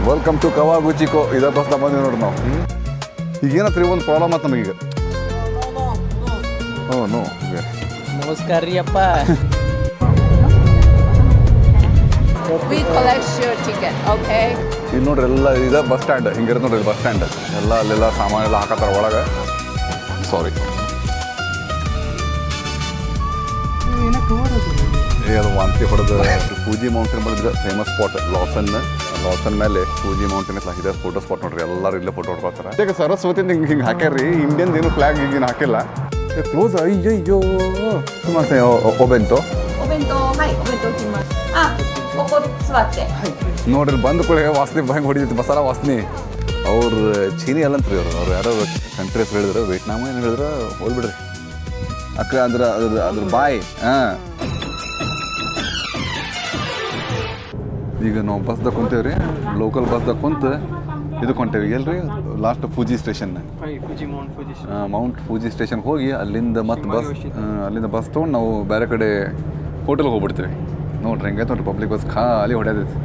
Welcome to ಕವಾಗುಚಿಕೋ ಇದ bus ಬಂದ್ವಿ ನೋಡ್ರಿ ನಾವು. ಈಗೇನತ್ರಿ ಒಂದು ಪ್ರಾಬ್ಲಮ್ ಆಯ್ತು ನಮಗೀಗ. ಓ ನೋ ನಮಸ್ಕಾರ ರೀ ಅಪ್ಪ. We collect your ticket, okay? ಇಲ್ಲಿ ನೋಡ್ರಿ ಎಲ್ಲ ಇದೆ ಬಸ್ ಸ್ಟ್ಯಾಂಡ್. ಹಿಂಗಿರುತ್ತೆ ನೋಡ್ರಿ ಬಸ್ ಸ್ಟ್ಯಾಂಡ್. ಎಲ್ಲ ಅಲ್ಲೆಲ್ಲ ಸಾಮಾನು ಎಲ್ಲ ಹಾಕತ್ತಾರ ಒಳಗೆ. ಸಾರಿ ಅದು ವಾಂತಿ ಹೊಡೆದು ಪೂಜಿ ಮೌಂಟೇನ್ ಬಂದಿದೆ ಫೇಮಸ್ ಸ್ಪಾಟ್ ಲಾಸನ್ ಮೇಲೆ ಪೂಜಿ ಮೌಂಟೇನ್ ಎಲ್ಲ ಇದೆ ಫೋಟೋ ಸ್ಪಾಟ್ ನೋಡ್ರಿ. ಎಲ್ಲರೂ ಇಲ್ಲೇ ಫೋಟೋ ಹೊಡ್ಕೊತಾರೆ. ಈಗ ಸರಸ್ವತಿ ಹಿಂಗೆ ಹಾಕ್ಯಾರ್ರಿ. ಇಂಡಿಯನ್ ಏನು ಫ್ಲಾಗ್ ಈಗಿನ ಹಾಕಿಲ್ಲ. ಕ್ಲೋಸ್ ಅಯ್ಯಯ್ಯೋ ಸುಮಾರು ಒಬೆಂತು ನೋಡ್ರಿ ಬಂದ ಕೂಡ ವಾಸನೆ ಭಂಗೆ ಹೊಡಿತೈತಿ ಮಸಾಲ ವಾಸನೆ. ಅವ್ರು ಚೀನಿ ಅಲ್ಲಂತ್ರಿ ಅವ್ರು ಯಾರೋ ಕಂಟ್ರೀಸ್ ಹೇಳಿದ್ರು ವಿಯೆಟ್ನಾಮ್ ಏನು ಹೇಳಿದ್ರು ಹೋಗ್ಬಿಡ್ರಿ ಅಕ್ಕ ಅದ್ರ ಬಾಯ್. ಈಗ ನಾವು ಬಸ್ದಾಗ ಕುಂತೇವ್ರಿ. ಲೋಕಲ್ ಬಸ್ದಾಗ ಕುಂತು ಇದಕ್ಕೆ ಹೊಂಟೇವಿ ಎಲ್ರಿ last Fuji station Mount Fuji ಸ್ಟೇಷನ್ಗೆ ಹೋಗಿ ಅಲ್ಲಿಂದ ಮತ್ತೆ ಬಸ್ ತೊಗೊಂಡು ನಾವು ಬೇರೆ ಕಡೆ ಹೋಟೆಲ್ಗೆ ಹೋಗ್ಬಿಡ್ತೀವಿ. ನೋಡ್ರಿ ಹೆಂಗೈತೆ ನೋಡ್ರಿ ಪಬ್ಲಿಕ್ ಬಸ್ ಖಾಲಿ ಹೊಡೆಯದೈತಿ.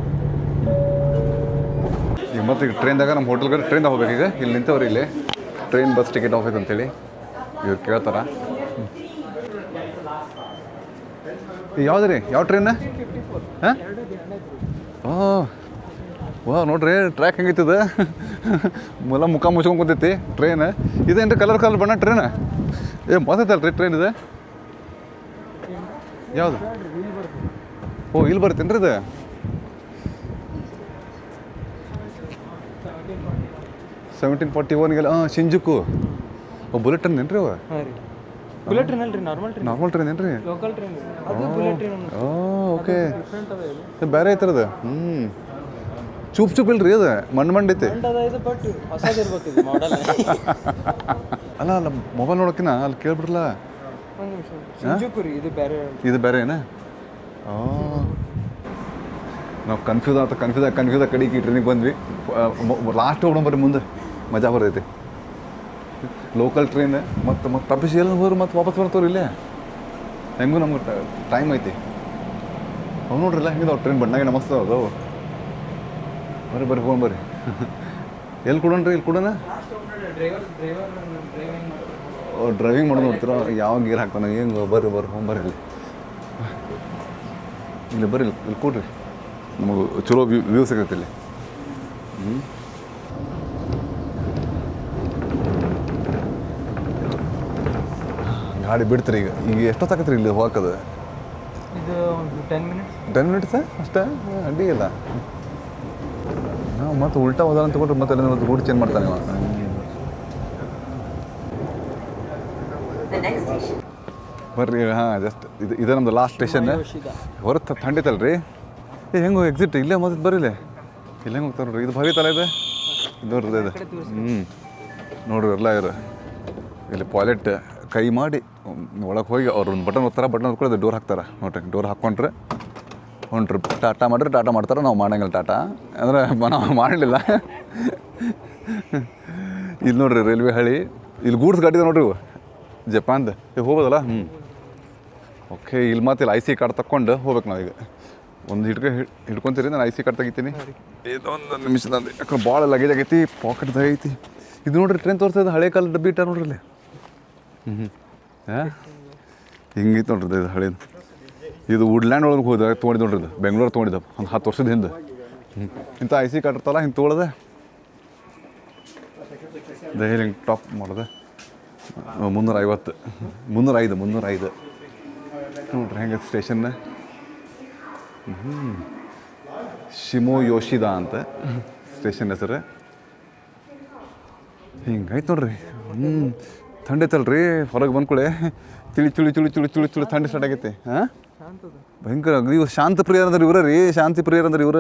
ಈಗ ಮತ್ತೆ ಈಗ ಟ್ರೈನ್ದಾಗ ನಮ್ಮ ಹೋಟೆಲ್ಗೆ ಟ್ರೈನ್ದಾಗ ಹೋಗ್ಬೇಕು. ಈಗ ಇಲ್ಲಿ ನಿಂತವ್ರಿ ಇಲ್ಲಿ ಟ್ರೈನ್ ಬಸ್ ಟಿಕೆಟ್ ಆಫ್ ಐತೆ ಅಂತೇಳಿ ಇವ್ರು ಕೇಳ್ತಾರ. ಯಾವ್ದು ರೀ ಯಾವ ಟ್ರೈನ್? ಹಾಂ ವಾ ನೋಡ್ರಿ ಟ್ರ್ಯಾಕ್ ಹೆಂಗೈತದ ಮೊಲ ಮುಖ ಮುಚ್ಕೊಂಡು ಕುಂತೈತಿ ಟ್ರೈನ್. ಇದೇನು ರೀ ಕಲರ್ ಬಣ್ಣ ಟ್ರೈನ್ ಮಸ್ತೈತಲ್ರಿ ಟ್ರೈನ್ ಇದೆ. ಯಾವುದು? ಓ ಇಲ್ಲಿ ಬರ್ತೇನೆ ರೀ ಇದು. ಸೆವೆಂಟೀನ್ 41 ಶಿಂಜುಕು. ಓ ಬುಲೆಟ್ ಟ್ರೈನ್ ಏನು ರೀ ಅವ? ಬುಲೆಟ್ ಟ್ರೈನ್ ಅಲ್ರಿ, ನಾರ್ಮಲ್ ಟ್ರೈನ್ ಏನು ರೀ? ಲೋಕಲ್ ಟ್ರೈನ್ ಅದು ಬುಲೆಟ್ ಟ್ರೈನ್. ಓಕೆ ಬೇರೆ ಐತರದ. ಚೂಪ್ ಇಲ್ರಿ ಅದು ಮಣ್ಣು ಐತಿ. ಬಟ್ ಹೊಸದಿರ್ಬೇಕು ಇದು ಮಾಡೆಲ್. ಅಲ್ಲ ಮೊಬೈಲ್ ನೋಡೋಕಿನ ಅಲ್ಲಿ ಕೇಳ್ಬಿಡ್ರಲ್ಲ. ಒಂದು ನಿಮಿಷ ಶಿಂಜುಕು ರೀ ಇದು ಬೇರೆ ಏನ? ನಾವು ಕನ್ಫ್ಯೂಸ್ ಕಡೆಗೆ ಟ್ರೈನಿಗೆ ಬಂದ್ವಿ. ಲಾಸ್ಟ್ ಹೋಗ್ಬಿಡೋಣ ಬರ್ರಿ ಮುಂದೆ ಮಜಾ ಬರ್ತೈತಿ. ಲೋಕಲ್ ಟ್ರೈನ್ ಮತ್ತು ತಪ್ಪಿಸಿ ಎಲ್ಲ ಹೋದ್ರೆ ಮತ್ತೆ ವಾಪಸ್ ಬರ್ತವ್ರಿ ಇಲ್ಲೇ. ಹೆಂಗೂ ನಮ್ಗೆ ಟೈಮ್ ಐತಿ. ಅವು ನೋಡ್ರಿಲ್ಲ ಹೆಂಗಿದಾವೆ ಟ್ರೈನ್ ಬಣ್ಣಾಗ ಮಸ್ತ್ ಅದಾವು. ಬರ್ರಿ ಹೋಗೋಣ ಬರ್ರಿ. ಎಲ್ಲಿ ಕೊಡೋಣ್ರಿ? ಇಲ್ಲಿ ಕೊಡೋಣ. ಓ ಡ್ರೈವಿಂಗ್ ಮಾಡೋದು ನೋಡ್ತೀರ ಯಾವ ಗೀರ್ ಹಾಕ್ತಾನೆ ಹೆಂಗೆ? ಬರ್ರಿ ಹೋಗ್ಬರ್ರಿ ಇಲ್ಲಿ ಬರ್ರಿ ಇಲ್ಲಿ ಕೊಡ್ರಿ. ನಮಗೆ ಚಲೋ ವ್ಯೂ ಸಿಗತ್ತೆ ಇಲ್ಲಿ. ಗಾಡಿ ಬಿಡ್ತೀರಿ ಈಗ ಎಷ್ಟೊತ್ತಾಗತ್ರಿ ಇಲ್ಲಿ ಹೋಗಕ್ಕದ? ಇದು 10 ಮಿನಿಟ್ಸ್ ಅಷ್ಟೇ ಅಡ್ಡಿ ಇಲ್ಲ. ನಾವು ಮತ್ತೆ ಉಲ್ಟಾ ಹೋದ ಅಂತ ತಗೊಂಡ್ರೆ ಮತ್ತೆ ಮತ್ತೆ ರೂಟ್ ಚೇಂಜ್ ಮಾಡ್ತಾನೆ ಇವ. ಬರ್ರಿ ಜಸ್ಟ್ ಇದು ನಮ್ದು ಲಾಸ್ಟ್ ಸ್ಟೇಷನ್. ಹೊರತು ಥಂಡಿತಲ್ರಿ. ಹೆಂಗೆ ಎಕ್ಸಿಟ್ ಇಲ್ಲೇ ಮತ್ತೆ ಬರೀಲೆ ಇಲ್ಲಿ ಹೆಂಗೆ ಹೋಗ್ತಾರೆ ನೋಡ್ರಿ. ಇದು ಭವಿತಲ್ಲ ಇದು ನೋಡ್ರಿ ಇದು. ನೋಡ್ರಿ ಎಲ್ಲ ಇರು ಇಲ್ಲಿ ಪಾಯ್ಲೆಟ್ ಕೈ ಮಾಡಿ ಒಳಗೆ ಹೋಗಿ ಅವ್ರು ಒಂದು ಬಟನ್ ಒತ್ತಾರೆ. ಬಟನ್ ಹೊತ್ಕೊಳ್ಳೋದು ಡೋರ್ ಹಾಕ್ತಾರೆ ನೋಡ್ರಿ. ಡೋರ್ ಹಾಕ್ಕೊಂಡ್ರೆ ಹೊಂಟ್ರಿ ಟಾಟಾ ಮಾಡಿದ್ರೆ ಟಾಟಾ ಮಾಡ್ತಾರೆ. ನಾವು ಮಾಡಂಗಿಲ್ಲ ಟಾಟಾ ಅಂದರೆ ನಾವು ಮಾಡಲಿಲ್ಲ. ಇಲ್ಲಿ ನೋಡ್ರಿ ರೈಲ್ವೆ ಹಳಿ. ಇಲ್ಲಿ ಗೂಡ್ಸ್ ಗಾಡಿ ನೋಡ್ರಿ ಇವು ಜಪಾನ್ದು. ಹೋಗೋದಲ್ಲ. ಓಕೆ ಇಲ್ಲಿ ಮತ್ತೆ ಇಲ್ಲಿ IC ಕಾರ್ಡ್ ತಕ್ಕೊಂಡು ಹೋಗ್ಬೇಕು ನಾವೀಗ. ಒಂದು ಹಿಡ್ಕೊತೀರಿ. ನಾನು IC ಕಾರ್ಡ್ ತೆಗಿತೀನಿ. ಇದೊಂದು ನಿಮಿಷದಲ್ಲಿ ಯಾಕಂದ್ರೆ ಭಾಳ ಲಗೇಜ್ ಆಗೈತಿ. ಪಾಕೆಟ್ದಾಗ ಐತಿ. ಇದು ನೋಡ್ರಿ ಟ್ರೈನ್ ತೋರಿಸ್ತದೆ. ಹಳೆ ಕಾಲ ಡಬ್ಬಿ ಇಟ್ಟಾರ ನೋಡ್ರಿ ಇಲ್ಲಿ. ಹಿಂಗಿತ್ತು ನೋಡ್ರಿ ಇದು ಹಳೇದು. ಇದು ವುಡ್ಲ್ಯಾಂಡ್ ಒಳಗೆ ಹೋದಾಗ ತೊಗೊಂಡಿದ್ದು ನೋಡ್ರಿ. ಇದು ಬೆಂಗ್ಳೂರು ತೊಗೊಂಡಿದ್ದ ಒಂದು 10 ವರ್ಷದ ಹಿಂದೆ. ಇಂಥ IC ಕಾರ್ಡ್ ಇರ್ತಲ್ಲ ಹಿಂಗೆ ತೊಗೊಳದೆ ದಹೇಲಿ ಹಿಂಗೆ ಟಾಪ್ ಮಾಡಿದೆ 350 305 ನೋಡ್ರಿ ಹೆಂಗೆ ಸ್ಟೇಷನ್ನ. ಶಿಮೋ ಯೋಶಿದಾ ಅಂತ ಸ್ಟೇಷನ್ ಹೆಸರು. ಹಿಂಗೈತೆ ನೋಡ್ರಿ. ಥಂಡಿ ಐತಲ್ರಿ. ಹೊರಗೆ ಬಂದ್ಕೂಳೆ ತಿಳಿ ಥಂಡಿ ಸ್ಟಾರ್ಟ್ ಆಗೈತಿ. ಭಯಂಕರ. ಇವ್ರು ಶಾಂತ ಪ್ರಿಯರ್ ಅಂದ್ರೆ ಇವ್ರ ರೀ. ಶಾಂತಿ ಪ್ರಿಯರ್ ಅಂದ್ರೆ ಇವ್ರ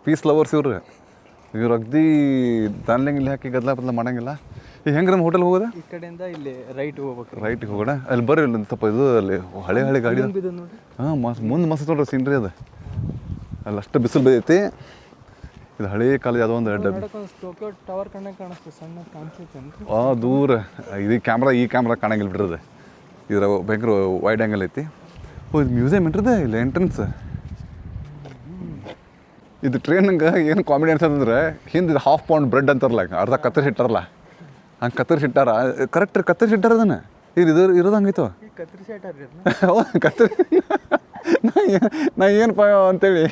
ಪೀಸ್ ಲವರ್ಸ್ ಇವ್ರು ಅಗ್ದಿ ದಾನ್ಲಿಂಗ್ ಹಾಕಿ ಗದ್ಲ ಮಾಡಂಗಿಲ್ಲ. ಈಗ ಹೆಂಗೆ ನಮ್ಮ ಹೋಟೆಲ್ ಹೋಗೋದ? ಈ ಕಡೆಯಿಂದ ಇಲ್ಲಿ ರೈಟಿಗೆ ಹೋಗೋಣ. ಅಲ್ಲಿ ಬರ್ರಿ ಇಲ್ಲಿ ಸ್ವಲ್ಪ ಇದು ಅಲ್ಲಿ ಹಳೆ ಗಾಡಿ. ಮುಂದೆ ಮಸ್ತ್ ನೋಡ್ರಿ ಸೀನ್ರಿ ಅದು. ಅಲ್ಲಿ ಅಷ್ಟು ಬಿಸಿಲು ಬೈದೈತಿ. ಇದು ಹಳೇ ಕಾಲೇಜ್ ಯಾವುದೋ ಒಂದು ಟೋಕಿಯೋ ಟವರ್ ಕಾಣಿಸ್ತದೆ ಸಣ್ಣ ಕಾಣಿಸ್ತೈತೆ. ದೂರ ಈ ಕ್ಯಾಮ್ರಾ ಕಾಣಂಗಿಲ್ಲ ಬಿಡ್ರದು. ಇದ್ರ ಭಯಂಕರ ವೈಡ್ ಆ್ಯಂಗಲ್ ಐತಿ. ಓ ಇದು ಮ್ಯೂಸಿಯಂ ಇಟ್ಟಿದೆ ಇಲ್ಲ ಎಂಟ್ರೆನ್ಸ್. ಇದು ಟ್ರೈನಿಗೆ ಏನು ಕಾಮಿಡಿ ಅನ್ಸಂದ್ರೆ ಹಿಂದೆ ಇದು ½ ಪೌಂಡ್ ಬ್ರೆಡ್ ಅಂತಾರಲ್ಲ ಅರ್ಧ ಕತ್ತರಿಸಿಟ್ಟಾರಲ್ಲ ಹಂಗೆ ಕತ್ತರಿಸಿಟ್ಟಾರ ಕರೆಕ್ಟ್ ಕತ್ತರಿಸಿಟ್ಟಾರ ಅದನ್ನು ಇದು ಇರೋದು ಹಂಗಿತ್ತು ಕತ್ತರಿ ನಾ ಏನಪ್ಪ ಅಂತೇಳಿ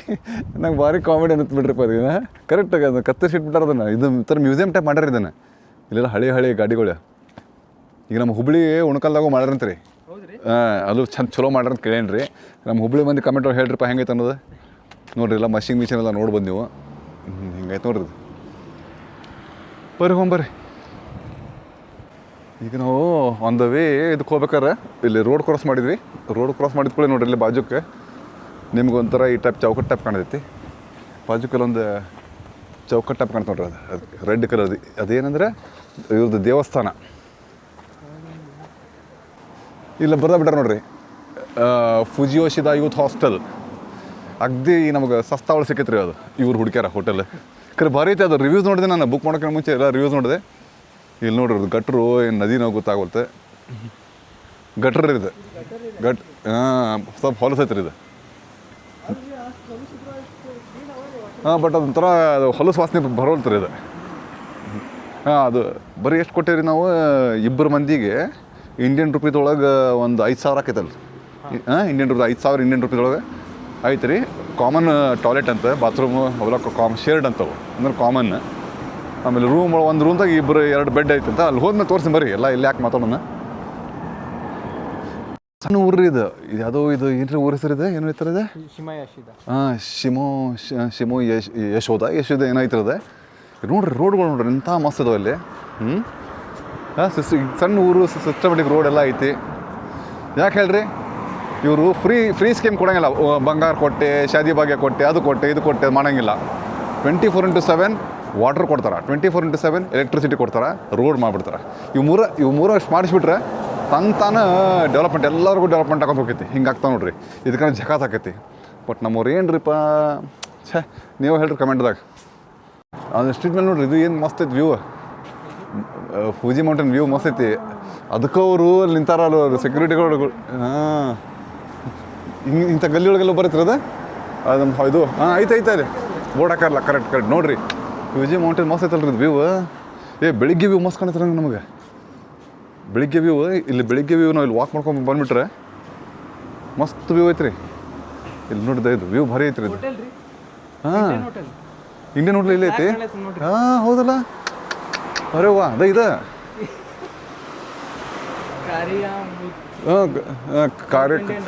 ನಂಗೆ ಭಾರಿ ಕಾಮಿಡಿ ಅನ್ನಿಸ್ತು ಬಿಡ್ರಿಪ್ಪ ಅದನ್ನ ಕರೆಕ್ಟಾಗಿ ಅದನ್ನು ಕತ್ತರಿಸಿಟ್ಬಿಟ್ಟಾರ ಅದನ್ನು ಇದು ಥರ ಮ್ಯೂಸಿಯಂ ಟೈಪ್ ಮಾಡ್ಯಾರ ಇದನ್ನು ಇಲ್ಲೆಲ್ಲ ಹಳೆ ಗಾಡಿಗಳು ಈಗ ನಮ್ಮ ಹುಬ್ಳಿ ಉಣ್ಕಲ್ದಾಗೂ ಮಾಡ್ಯಾರಂತ ರೀ ಅದು ಚಲೋ ಮಾಡ್ಯಾರ ಅಂತ ಕೇಳೇನಿ ರೀ ನಮ್ಮ ಹುಬ್ಳಿ ಮಂದಿ ಕಮೆಂಟ್ ಹೇಳ್ರಿಪ್ಪ ಹೆಂಗೈತೆ ಅನ್ನೋದು ನೋಡ್ರಿ ಎಲ್ಲ ಮಷಿನ್ ಎಲ್ಲ ನೋಡ್ಬೋದು ನೀವು ಹಿಂಗೈತೆ ನೋಡ್ರಿ ಇದು ಬರ್ರಿ ಈಗ ನಾವು ಆನ್ ದ ವೇ ಇದಕ್ಕೆ ಹೋಗ್ಬೇಕಾರೆ ಇಲ್ಲಿ ರೋಡ್ ಕ್ರಾಸ್ ಮಾಡಿದ್ವಿ ರೋಡ್ ಕ್ರಾಸ್ ಮಾಡಿದ ಕೂಡ ನೋಡ್ರಿ ಇಲ್ಲಿ ಬಾಜುಕ್ಕೆ ನಿಮ್ಗೊಂಥರ ಈ ಟೈಪ್ ಚೌಕಟ್ಟು ಟೈಪ್ ಕಾಣತೈತಿ ಬಾಜುಕಲ್ಲೊಂದು ಚೌಕಟ್ಟು ಟೈಪ್ ಕಾಣ್ತು ನೋಡ್ರಿ ಅದು ರೆಡ್ ಕಲರ್ದು ಅದೇನಂದ್ರೆ ಇವ್ರದ್ದು ದೇವಸ್ಥಾನ ಇಲ್ಲ ಬಿಟ್ಟಾರ ನೋಡ್ರಿ ಫುಜಿಯೋಶಿದಾ ಯೂತ್ ಹಾಸ್ಟೆಲ್ ಅಗ್ದಿ ನಮಗೆ ಸಸ್ತಾವಳು ಸಿಕ್ಕೈತೆ ರೀ ಅದು ಇವ್ರು ಹುಡುಕ್ಯಾರ ಹೋಟೆಲ್ ಕರೆ ಭಾರಿ ಐತೆ ಅದು ರಿವ್ಯೂಸ್ ನೋಡಿದೆ ನಾನು ಬುಕ್ ಮಾಡೋಕೆ ಮುಂಚೆ ಎಲ್ಲ ರಿವ್ಯೂಸ್ ನೋಡಿದೆ ಇಲ್ಲಿ ನೋಡ್ರಿ ಅದು ಗಟ್ರು ಏನು ನದಿನೋ ಗೊತ್ತಾಗುತ್ತೆ ಗಟ್ರ ಇದು ಸ್ವಲ್ಪ ಹೊಲಸೈತೆ ರೀ ಇದು ಬಟ್ ಅದೊಂಥರ ಅದು ಹೊಲಸು ವಾಸನೆ ಬರೋಲ್ತ್ರಿ ಇದು ಅದು ಬರೀ ಎಷ್ಟು ಕೊಟ್ಟೇವ್ರಿ ನಾವು 2 ಮಂದಿಗೆ ಇಂಡಿಯನ್ ರುಪೀದೊಳಗೆ ಒಂದು 5,000 ಆಕೈತಲ್ಲ ಇಂಡಿಯನ್ ರುಪೀಸ್ 5,000 ಇಂಡಿಯನ್ ರುಪೀದೊಳಗೆ ಆಯ್ತು ರೀ ಕಾಮನ್ ಟಾಯ್ಲೆಟ್ ಅಂತ ಬಾತ್ರೂಮು ಅವೆಲ್ಲ ಶೇರ್ಡ್ ಅಂತವು ಅಂದ್ರೆ ಕಾಮನ್ ಆಮೇಲೆ ಒಂದು ರೂಮ್ದಾಗ 2 ಬೆಡ್ ಐತೆ ಅಂತ ಅಲ್ಲಿ ಹೋದ್ಮೇಲೆ ತೋರಿಸಿ ಬರ್ರಿ ಎಲ್ಲ ಇಲ್ಲಿ ಯಾಕೆ ಮಾತಾಡೋಣ ಸಣ್ಣ ಊರ್ರಿ ಇದು ಯಾವುದೋ ಇದು ಏನ್ರಿ ಊರ ಹೆಸರು ಇದೆ ಏನು ಹೇಳ್ತಾರೆ ಇದೆ ಶಿಮೋ ಯಶೋಧ ಏನಾಯ್ತಿರದೆ ನೋಡ್ರಿ ರೋಡ್ಗಳು ನೋಡ್ರಿ ಇಂಥ ಮಸ್ತ್ ಇದಾವೆ ಅಲ್ಲಿ ಸಣ್ಣ ಊರು ಸಿಸ್ಟಮೆಟಿಕ್ ರೋಡ್ ಎಲ್ಲ ಐತಿ ಯಾಕೆ ಹೇಳ್ರಿ ಇವರು ಫ್ರೀ ಸ್ಕೀಮ್ ಕೊಡೋಂಗಿಲ್ಲ ಬಂಗಾರ ಕೊಟ್ಟೆ ಶಾದಿ ಭಾಗ್ಯ ಕೊಟ್ಟೆ ಅದು ಕೊಟ್ಟೆ ಇದು ಕೊಟ್ಟೆ ಮಾಡೋಂಗಿಲ್ಲ 24/7 ವಾಟರ್ ಕೊಡ್ತಾರೆ 24/7 ಎಲೆಕ್ಟ್ರಿಸಿಟಿ ಕೊಡ್ತಾರೆ ರೋಡ್ ಮಾಡಿಬಿಡ್ತಾರೆ ಇವು ಮೂರು ಅಷ್ಟು ಮಾಡಿಸ್ಬಿಟ್ರೆ ತಾನ ಡೆವಲಪ್ಮೆಂಟ್ ಎಲ್ಲರಿಗೂ ಡೆವಲಪ್ಮೆಂಟ್ ಆಗೋದು ಹೋಗೈತಿ ಹಿಂಗೆ ಆಗ್ತಾವೆ ನೋಡ್ರಿ ಇದಕ್ಕೆ ಜಕಾತ್ ಆಕೈತಿ ಬಟ್ ನಮ್ಮವ್ರು ಏನ್ರಿಪ್ಪ ನೀವು ಹೇಳ್ರಿ ಕಮೆಂಟ್ದಾಗ ಅದು ಸ್ಟ್ರೀಟ್ ಮೇಲೆ ನೋಡ್ರಿ ಇದು ಏನು ಮಸ್ತ್ ಐತಿ ವ್ಯೂ ಫೂಜಿ ಮೌಂಟೇನ್ ವ್ಯೂ ಮಸ್ತ್ ಐತಿ ಅದಕ್ಕೆ ಅವರು ಅಲ್ಲಿ ನಿಂತಾರ ಅಲ್ಲಿ ಸೆಕ್ಯೂರಿಟಿಗಳು ಇಂಥ ಗಲ್ಲಿಯೊಳಗೆಲ್ಲ ಬರುತ್ತಿರೋದು ಅದು ಇದು ಐತೆ ಅಲ್ಲಿ ಬೋರ್ಡ್ ಹಾಕಾರಲ್ಲ ಕರೆಕ್ಟ್ ನೋಡ್ರಿ ಫೂಜಿ ಮೌಂಟೇನ್ ಮಸ್ತ್ ಐತಲ್ರಿ ಇದು ವ್ಯೂ ಬೆಳಿಗ್ಗೆ ವ್ಯೂ ಮಸ್ತ್ ಕಾಣತ್ತೆ ನಂಗೆ ನಮಗೆ ಬೆಳಿಗ್ಗೆ ವ್ಯೂ ನಾವು ಇಲ್ಲಿ ವಾಕ್ ಮಾಡ್ಕೊಂಡು ಬಂದುಬಿಟ್ರೆ ಮಸ್ತ್ ವ್ಯೂ ಐತ್ರಿ ಇಲ್ಲಿ ನೋಡಿದೆ ಇದು ವ್ಯೂ ಭಾರಿ ಐತ್ರಿ ಇದು ಇಂಡಿಯನ್ ಹೋಟ್ಲ್ ಇಲ್ಲಿ ಐತಿ ಹೌದಲ್ಲ ಅರೆ ವಾ ಇದೆ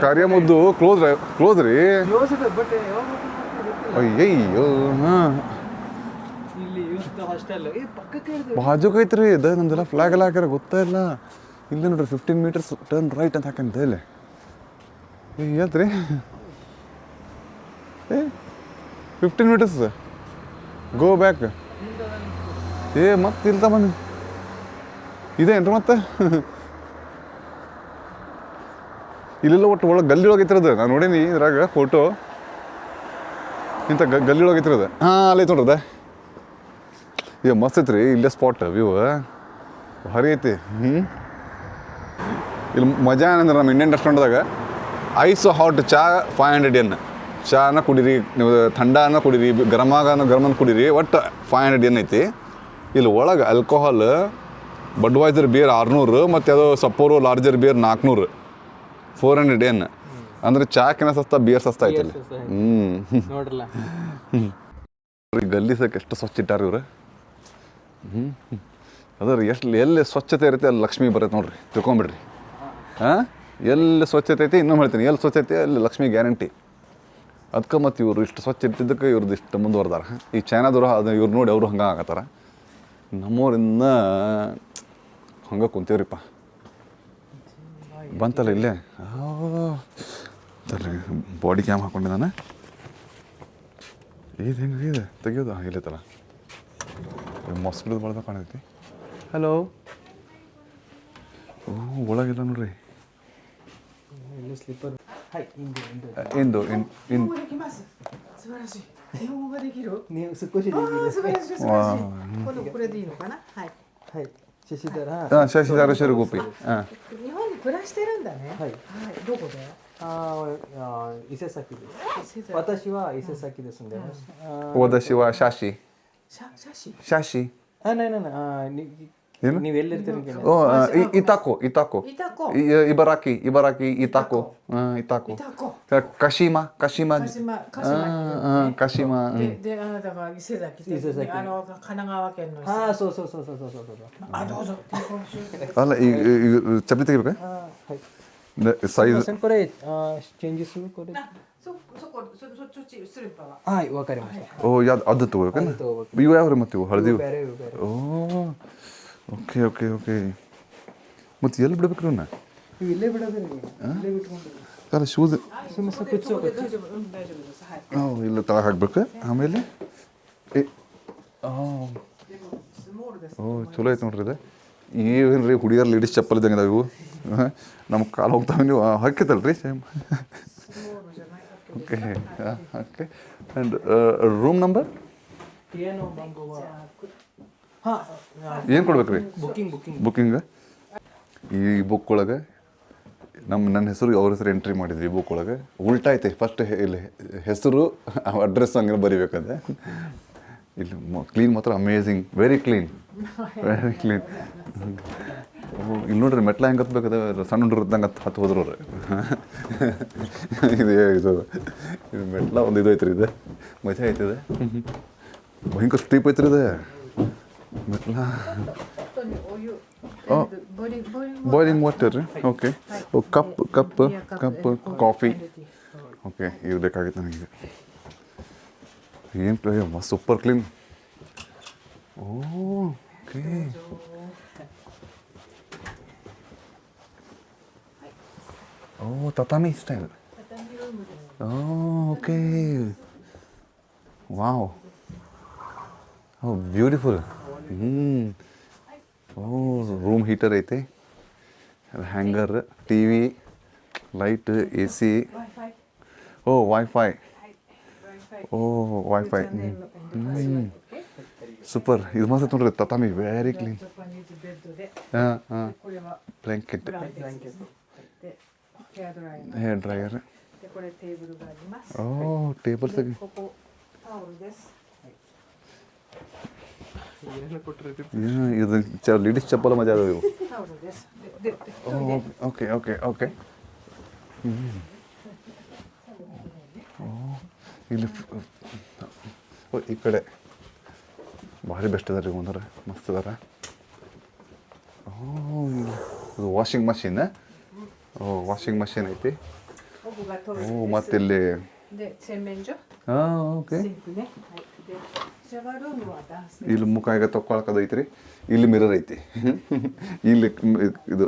ಕಾರ್ಯ ಮುದ್ದು ಕ್ಲೋಸ್ ರೀ ಅಯ್ಯಯ್ಯೋ ಬಾಜುಕ್ ಐತ್ರಿ ಇದು ನಮ್ದೆಲ್ಲ ಫ್ಲಾಗ್ ಎಲ್ಲ ಹಾಕ್ಯಾರ ಗೊತ್ತಾ ಇಲ್ಲ ಇಲ್ಲಿ ನೋಡ್ರಿ 15 ಮೀಟರ್ಸ್ ಟರ್ನ್ ರೈಟ್ ಅಂತ ಹಾಕಂತ ಇಲ್ಲಿ ಏತ್ರಿ 15 ಮೀಟರ್ಸ್ ಗೋ ಬ್ಯಾಕ್ ಮತ್ತೆ ಇಲ್ತ ಬಂದು ಇದೇನ್ರಿ ಮತ್ತೆ ಇಲ್ಲೆಲ್ಲ ಒಟ್ಟು ಒಳಗೆ ಗಲ್ಲಿ ಒಳಗೈತಿರೋದು ನಾನು ನೋಡೀನಿ ಇದ್ರಾಗ ಫೋಟೋ ಇಂಥ ಗಲ್ಲಿ ಒಳಗೈತಿರೋದು ಅಲ್ಲೈತೆ ನೋಡ್ರದ ಮಸ್ತ್ ಐತ್ರಿ ಇಲ್ಲೇ ಸ್ಪಾಟ್ ವ್ಯೂ ಭಾರಿ ಐತಿ ಇಲ್ಲಿ ಮಜಾ ಏನಂದ್ರೆ ನಮ್ಮ ಇಂಡಿಯನ್ ರೆಸ್ಟೋರೆಂಟ್ದಾಗ ಐಸ್ ಹಾಟ್ ಚಾ 500 yen ಚಾನ ಕುಡೀರಿ ನೀವು ಥಂಡಾನ ಕುಡೀರಿ ಗರಮನ ಕುಡೀರಿ ಒಟ್ಟು 500 yen ಐತಿ ಇಲ್ಲಿ ಒಳಗೆ ಆಲ್ಕೋಹಾಲ್ ಬಡ್ವೈಸರ್ ಬಿಯರ್ 600 ಮತ್ತು ಯಾವುದೋ ಸಪ್ಪೋರು ಲಾರ್ಜರ್ ಬಿಯರ್ 400 400 yen ಅಂದ್ರೆ ಚಾಕಿನ ಸಸ್ತ ಬಿಯರ್ ಸಸ್ತ ಐತಲ್ಲಿ ಗಲ್ಲಿ ಸಕ್ಕೆ ಎಷ್ಟು ಸ್ವಚ್ಛ ಇಟ್ಟಾರ ಇವ್ರು ಅದ್ರ ಎಲ್ಲಿ ಸ್ವಚ್ಛತೆ ಇರುತ್ತೆ ಅಲ್ಲಿ ಲಕ್ಷ್ಮಿ ಬರುತ್ತೆ ನೋಡ್ರಿ ತಿಳ್ಕೊಂಬಿಡ್ರಿ ಎಲ್ಲಿ ಸ್ವಚ್ಛತೆ ಐತಿ ಇನ್ನೂ ಹೇಳ್ತೀನಿ ಎಲ್ಲಿ ಸ್ವಚ್ಛ ಐತಿ ಅಲ್ಲಿ ಲಕ್ಷ್ಮಿ ಗ್ಯಾರಂಟಿ ಅದಕ್ಕೆ ಮತ್ತು ಇವರು ಇಷ್ಟು ಸ್ವಚ್ಛ ಇಟ್ಟಿದ್ದಕ್ಕೆ ಇವ್ರದ್ದು ಇಷ್ಟು ಮುಂದುವರ್ದಾರ ಈ ಚೈನಾದವ್ರು ಅದು ಇವ್ರು ನೋಡಿ ಅವರು ಹಂಗೆ ಆಗತ್ತಾರ ನಮ್ಮೂರಿಂದ ಹಂಗೆ ಕುಂತೀವ್ರಿಪ್ಪ ಬಂತಲ್ಲ ಇಲ್ಲೇ ತರ್ರಿ ಬಾಡಿ ಕ್ಯಾಮ್ ಹಾಕ್ಕೊಂಡೆ ನಾನು ಇದು ಹೆಂಗೆ ಇದೆ ತೆಗಿಯೋದು ಇಲ್ಲೈತಲ್ಲ ಮೊಸ್ಕಿಡೋದು ಬಳದ ಕಾಣೈತಿ ಹಲೋ ಒಳಗಿಲ್ಲ ನೋಡ್ರಿ ಇಂದು ಶಶಿಧರ ಶಿರಗುಪ್ಪಿ 暮らしてるんだね。はい。どこで？伊勢崎です。私は伊勢崎で住んでます。私はシャシ写真。シャシないಏನು ನೀವು ಎಲ್ಲಿರ್ತೀರಿ ಓ ಇತಾಕೋ ಇತಾಕೋ ಇತಾಕೋ. ಇಬರಾಕಿ ಇತಾಕೋ ಇತಾಕೋ ಇತಾಕೋ. ಕಶಿಮಾ鹿島ಕಶಿಮಾであなたが伊勢崎で、伊勢崎神奈川県の伊勢ああそうそうどうぞ。ಅಲ್ಲ ಈಗ ಚಪ್ಪಲಿ ತೆಗಿಬೇಕಾはいಸೈಜ್これチェンジするこれそっちスリッパは。はいわかりましたಓ ಯಾವ್ದು ಅದು ತಗೋಬೇಕೇನ ಅದು ತಗೋಬೇಕು. ಇವು ಯಾವ್ರಿ ಮತ್ತೆ ಇವು ಹಳದಿ ಬೇರೆ ಓ ಓಕೆ ಓಕೆ ಓಕೆ ಮತ್ತೆ ಎಲ್ಲಿ ಬಿಡ್ಬೇಕ್ರಿ ಇವನ್ನ ನೀವು ಇಲ್ಲೇ ಬಿಡೋದ್ರಿ ಇಲ್ಲೇ ಬಿಟ್ಕೊಂಡು ಅಲ್ಲ ಶೂಸ್ ಸುಮ್ಮನೆ ಕುಚ್ಚೋಕೆ大丈夫です。はい。ಇಲ್ಲ ತಳಗೆ ಹಾಕ್ಬೇಕು ಆಮೇಲೆスモールです。ಓ ಚಲೋ ಐತೆ ನೋಡ್ರಿ ಇದು ಏನ್ರಿ ಹುಡುಗಿಯರ್ ಲೇಡೀಸ್ ಚಪ್ಪಲ್ ಇದ್ದಂಗೆ ಇದಾವೆ ಇವು ನಮ್ಮ ಕಾಲು ಹೋಗ್ತಾವೆ ನೀವು ಹಾಕಿತ್ತಲ್ರಿ same okay okay and room number ಏನು ಬಂಗುವ ಹಾ ಏನು ಕೊಡ್ಬೇಕ್ರಿ ಬುಕಿಂಗ್ ಬುಕ್ಕಿಂಗ್ ಈ ಬುಕ್ ಒಳಗೆ ನನ್ನ ಹೆಸರು ಅವ್ರ ಹೆಸರು ಎಂಟ್ರಿ ಮಾಡಿದ್ರಿ ಈ ಬುಕ್ ಒಳಗೆ ಉಲ್ಟಾ ಐತೆ ಫಸ್ಟ್ ಇಲ್ಲಿ ಹೆಸರು ಅಡ್ರೆಸ್ ಹಂಗೆ ಬರಿಬೇಕಂದ್ರೆ ಇಲ್ಲಿ ಕ್ಲೀನ್ ಮಾತ್ರ ಅಮೇಝಿಂಗ್ ವೆರಿ ಕ್ಲೀನ್ ಇಲ್ಲಿ ನೋಡ್ರಿ ಮೆಟ್ಲ ಹೆಂಗೆ ಹತ್ಬೇಕದ ಸಣ್ಣ ಹುಡುಗ್ರು ಹತ್ತಂಗೆ ಹತ್ತು ಹೋದ್ರು ಅವ್ರು ಇದು ಮೆಟ್ಲ ಒಂದು ಇದು ಐತ್ರಿ ಇದು ಮಜಾ ಐತಿದೆ ಭಯಂಕರ ಸ್ಟೀಪ್ ಐತ್ರಿ ಇದು ಮೆಟ್ಲ ಬಾಯ್ಲಿಂಗ್ ವಾಟರ್ ರೀ ಓಕೆ ಕಪ್ ಕಾಫಿ ಓಕೆ ಇದು ಬೇಕಾಗಿತ್ತು ನನಗೆ ಏನು ಮಸ್ತ್ ಸೂಪರ್ ಕ್ಲೀನ್ ಓಕೆ ಓ ತತಾಮಿ ಸ್ಟೈಲ್ ಓಕೆ ವಾವ್ ಓ ಬ್ಯೂಟಿಫುಲ್ ಓ ರೂಮ್ ಹೀಟರ್ ಐತೆ hanger T V light A C ಓ ವೈಫೈ ಓ ವೈಫೈ ಸೂಪರ್ ಇದು ಮಸ್ತ್ ನೋಡ್ರಿ ತತಾಮಿ ವೆರಿ ಕ್ಲೀನ್ ジャパニーズベッドで、 ಹಾಂ ಹಾಂ これは ಬ್ಲ್ಯಾಂಕೆಟ್ ブランケットでヘアドライヤー ಹೇರ್ ಡ್ರೈಯರ್ でこれテーブルがあります。 ಓ ಟೇಬಲ್ で ತೆಗಿ ここタオルです。 ಏನೇನು ಕೊಟ್ಟಿರಿ ಇದು ಲೇಡೀಸ್ ಚಪ್ಪಲ ಮಜಾ ಅದಾವ ಇವು タオルです。でಓಕೆ ಓಕೆ ಓಕೆ ಇಲ್ಲಿ ಈ ಕಡೆ ಭಾರಿ ಬೆಸ್ಟ್ ಅದ ರೀ ಒಂದರ ಮಸ್ತ್ ಅದಾರ ಇದು ವಾಷಿಂಗ್ ಮಷೀನ್ ವಾಷಿಂಗ್ ಮಷೀನ್ ಐತಿ ここがトイレ ಓ です。 ಮತ್ತೆ ಇಲ್ಲಿ で洗面所、 ಹಾಂ ಓಕೆ シンクね。はい。でシャワールームは男性。 ಇಲ್ಲಿ ಮುಖ ಈಗ ತೊಗೊಳಕದು ಐತ್ರಿ ಇಲ್ಲಿ ಮಿರರ್ ಐತಿ ಇಲ್ಲಿ ಇದು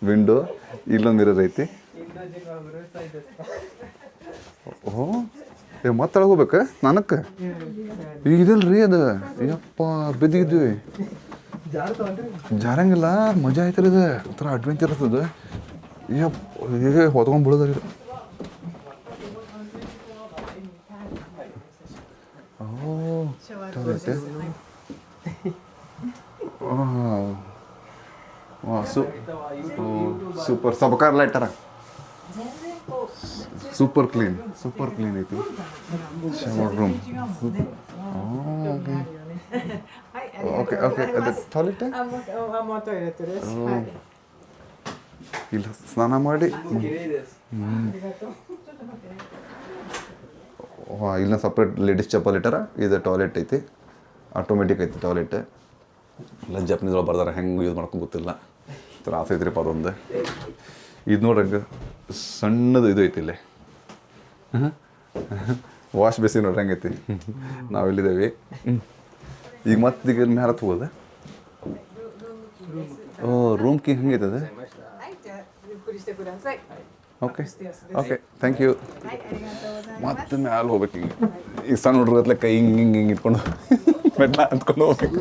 ವಿಂಡೋ ಇಲ್ಲೊಂದು ಮಿರರ್ ಐತಿ ಓಹೋ ಏ ಮತ್ತೆ ಹೋಗ್ಬೇಕಾ ಸ್ನಾನಕ್ಕೆ ಈಗ ಇದಲ್ರಿ ಅದು ಯಪ್ಪ ಬಿದ್ದಿದ್ವಿ ಜಾರಂಗಿಲ್ಲ ಮಜಾ ಐತ್ರಿ ಇದು ಒಂಥರ ಅಡ್ವೆಂಚರ್ ಇರ್ತದೆ ಯಪ್ಪ ಹೇಗೆ ಹೊತ್ಕೊಂಡು ಬಿಡೋದ್ರಿ ಇದುシャワールームです。はい。 ಸೂಪರ್ ಸಬಕಾರ ಲೈಟರ 全然こう ಸೂಪರ್ ಕ್ಲೀನ್ ಐತಿ ಶವರ್ ರೂಮ್ 違うもんね。興味あるよね。はい。ありが ಓಕೆ とうご ಓಕೆ ざいま ಅದು す。 ಟಾಯ್ಲೆಟ್ あもうトイレットです。はい。 ಇಲ್ಲಿ ಸ್ನಾನ ಮಾಡಿ ありがとう。ちょっと待ってね。ಇಲ್ಲಿನ ಸಪ್ರೇಟ್ ಲೇಡೀಸ್ ಚಪ್ಪಲ್ ಇಟ್ಟಾರ ಇದು ಟಾಯ್ಲೆಟ್ ಐತಿ ಆಟೋಮೆಟಿಕ್ ಐತಿ ಟಾಯ್ಲೆಟ್ ಇಲ್ಲ ಜಪ್ನೀಸ್ ಒಳಗೆ ಬರ್ದಾರ ಹೆಂಗೆ ಯೂಸ್ ಮಾಡ್ಕೊಂಡು ಗೊತ್ತಿಲ್ಲ ತ್ರಾಸ ಐತ್ರಿಪ್ಪ ಅದೊಂದು ಇದು ನೋಡ್ರಿ ಹಂಗೆ ಸಣ್ಣದು ಇದು ಐತಿ ಇಲ್ಲಿ ವಾಶ್ ಬೇಸಿನ್ ನೋಡ್ರಿ ಹೆಂಗೈತಿ ನಾವೆಲ್ಲಿದ್ದೇವೆ ಈಗ ಮತ್ತೆ ಈಗ ಮ್ಯಾಲ ಹೋಗೋದ ಓ ರೂಮ್ ಕೀ ಹೆಂಗೈತೆ ಅದು はい。じゃあゆっくりしてください。 ಓಕೆ ಓಕೆ ಥ್ಯಾಂಕ್ ಯು はい。ありがとうございます。 ಮತ್ತೆ ಮ್ಯಾಲೆ ಹೋಗ್ಬೇಕು ಈಗ ಈಗ ಸಣ್ಣ ಹುಡುಗ್ರ ಹತ್ಲೆ ಕೈ ಹಿಂಗೆ ಇಟ್ಕೊಂಡು ಮೆಟ್ಲ ಅಂದ್ಕೊಂಡು ಹೋಗ್ಬೇಕು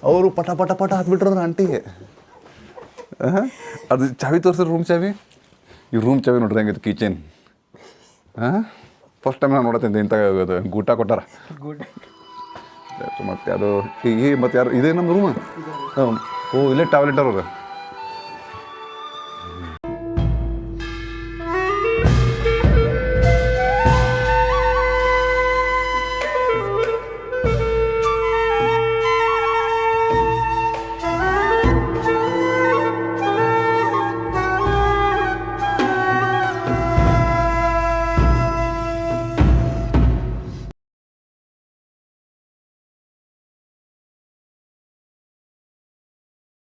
ಅವರು ಪಟ ಪಟ ಪಟ ಹತ್ಬಿಟ್ರದ್ರ ಆಂಟಿಗೆ ಅದು ಚಾವಿ ತೋರಿಸ್ರಿ ರೂಮ್ ಚಾವಿ ಈ ರೂಮ್ ಚಾವಿ ನೋಡ್ರಿ ಹೆಂಗಿತ್ತು ಕಿಚನ್ ಹಾಂ ಫಸ್ಟ್ ಟೈಮ್ ನಾನು ನೋಡತ್ತೀನಿ ಇಂಥ ಅದು ಗೂಟ ಕೊಟ್ಟಾರ ಮತ್ತೆ ಅದು ಈ ಮತ್ತೆ ಯಾರು ಇದೇ ನಮ್ಮ ರೂಮ್ ಓ ಇಲ್ಲೇ ಟಾಯ್ಲೆಟ್ ಅವ್ರು